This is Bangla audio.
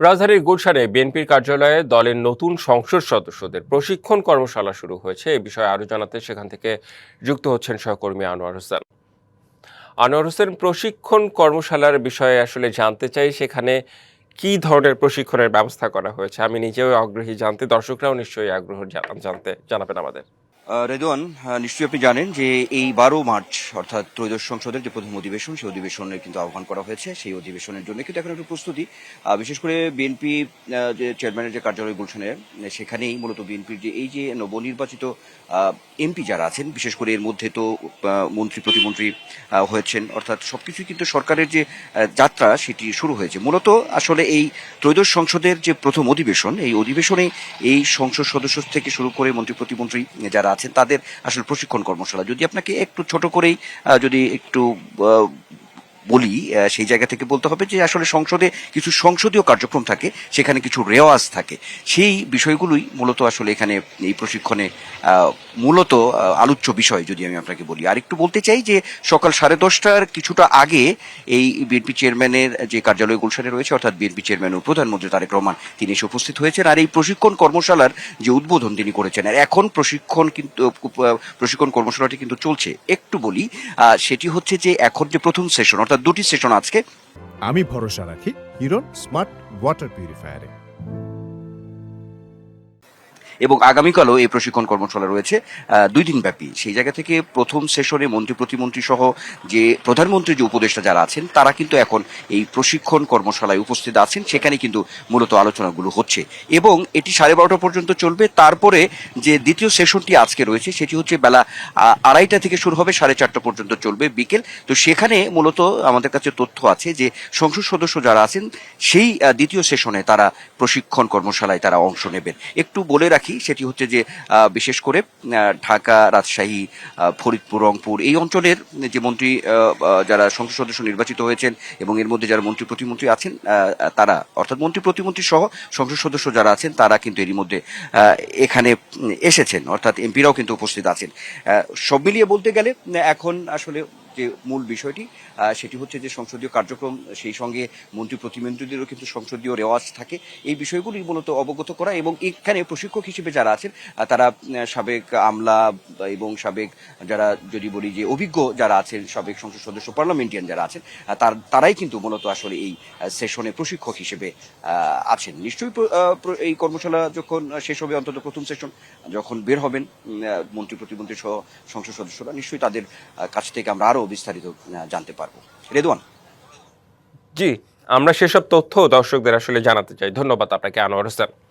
রাজধানীর গুলশানে বিএনপির কার্যালয়ে দলের নতুন সংসদ সদস্যদের প্রশিক্ষণ কর্মশালা শুরু হয়েছে। এ বিষয়ে আরো জানাতে সেখান থেকে যুক্ত হচ্ছেন সহকর্মী আনোয়ার হোসেন। আনোয়ার হোসেন, প্রশিক্ষণ কর্মশালার বিষয়ে আসলে জানতে চাই, সেখানে কি ধরনের প্রশিক্ষণের ব্যবস্থা করা হয়েছে? আমি নিজেও আগ্রহী জানতে, দর্শকরাও নিশ্চয়ই আগ্রহ জানাবেন আমাদের। রেদওয়ান, নিশ্চয়ই আপনি জানেন যে এই 12 মার্চ অর্থাৎ ত্রয়োদশ সংসদের যে প্রথম অধিবেশন, সেই অধিবেশনের কিন্তু আহ্বান করা হয়েছে। সেই অধিবেশনের জন্য কিন্তু এখন একটু প্রস্তুতি, বিশেষ করে বিএনপি যে চেয়ারম্যানের যে কার্যালয় গুলশানে, সেখানেই মূলত বিএনপির যে এই যে নবনির্বাচিত এমপি যারা আছেন, বিশেষ করে এর মধ্যে তো মন্ত্রী প্রতিমন্ত্রী হয়েছেন, অর্থাৎ সবকিছুই কিন্তু সরকারের যে যাত্রা সেটি শুরু হয়েছে। মূলত আসলে এই ত্রয়োদশ সংসদের যে প্রথম অধিবেশন, এই অধিবেশনে এই সংসদ সদস্য থেকে শুরু করে মন্ত্রী প্রতিমন্ত্রী যারা আছেন তাদের আসলে প্রশিক্ষণ কর্মশালা। যদি আপনাকে একটু ছোট করেই যদি একটু আহ, বলি, সেই জায়গা থেকে বলতে হবে যে আসলে সংসদে কিছু সংসদীয় কার্যক্রম থাকে, সেখানে কিছু রেওয়াজ থাকে। সেই বিষয়গুলোই মূলত আসলে এখানে এই প্রশিক্ষণে মূলত আলোচ্য বিষয় যদি আমি আপনাকে বলি। আর একটু বলতে চাই যে সকাল 10:30টার কিছুটা আগে এই বিএনপি চেয়ারম্যানের যে কার্যালয় গুলশানে রয়েছে, অর্থাৎ বিএনপি চেয়ারম্যান ও প্রধানমন্ত্রী তারেক রহমান, তিনি এসে উপস্থিত হয়েছেন। আর এই প্রশিক্ষণ কর্মশালার যে উদ্বোধন তিনি করেছেন, আর এখন প্রশিক্ষণ কর্মশালাটি কিন্তু চলছে। একটু বলি, সেটি হচ্ছে যে এখন যে প্রথম সেশন, অর্থাৎ দুটি সেশন আজকে। আমি ভরসা রাখি হিরন স্মার্ট ওয়াটার পিউরিফায়ারে। এবং আগামীকালও এই প্রশিক্ষণ কর্মশালা রয়েছে 2 দিন ব্যাপী। সেই জায়গা থেকে প্রথম সেশনে মন্ত্রী প্রতিমন্ত্রী সহ যে প্রধানমন্ত্রী যে উপদেষ্টা যারা আছেন, তারা কিন্তু এখন এই প্রশিক্ষণ কর্মশালায় উপস্থিত আছেন। সেখানে কিন্তু মূলত আলোচনাগুলো হচ্ছে এবং এটি 12:30 পর্যন্ত চলবে। তারপরে যে দ্বিতীয় সেশনটি আজকে রয়েছে, সেটি হচ্ছে বেলা 2:30 থেকে শুরু হবে, 4:30 পর্যন্ত চলবে বিকেল। তো সেখানে মূলত আমাদের কাছে তথ্য আছে যে সংসদ সদস্য যারা আছেন সেই দ্বিতীয় সেশনে তারা প্রশিক্ষণ কর্মশালায় তারা অংশ নেবেন। একটু বলে রাখি, সেটি হচ্ছে যে বিশেষ করে ঢাকা, রাজশাহী, ফরিদপুর, রংপুর এই অঞ্চলের যে মন্ত্রী যারা সংসদ সদস্য নির্বাচিত হয়েছেন এবং এর মধ্যে যারা মন্ত্রী প্রতিমন্ত্রী আছেন, তারা অর্থাৎ মন্ত্রী প্রতিমন্ত্রী সহ সংসদ সদস্য যারা আছেন, তারা কিন্তু এরই মধ্যে এখানে এসেছেন, অর্থাৎ এমপিরাও কিন্তু উপস্থিত আছেন। সব মিলিয়ে বলতে গেলে এখন আসলে যে মূল বিষয়টি, সেটি হচ্ছে যে সংসদীয় কার্যক্রম, সেই সঙ্গে মন্ত্রী প্রতিমন্ত্রীদেরও কিন্তু সংসদীয় রেওয়াজ থাকে। এই বিষয়গুলি মূলত অবগত করা এবং এখানে প্রশিক্ষক হিসেবে যারা আছেন, তারা সাবেক আমলা এবং সাবেক যারা যদি বলি যে অভিজ্ঞ যারা আছেন, সাবেক সংসদ সদস্য পার্লামেন্টিয়ান যারা আছেন, তারাই কিন্তু মূলত আসলে এই সেশনে প্রশিক্ষক হিসেবে আছেন। নিশ্চয়ই এই কর্মশালা যখন শেষ হবে, অন্তত প্রথম সেশন যখন বের হবেন মন্ত্রী প্রতিমন্ত্রী সহ সংসদ সদস্যরা, নিশ্চয়ই তাদের কাছ থেকে আমরা আরো বিস্তারিত জানতে পারবো। রেদওয়ান। জি, আমরা সেসব তথ্য দর্শকদের আসলে জানাতে চাই। ধন্যবাদ আপনাকে আনোয়ার হোসেন।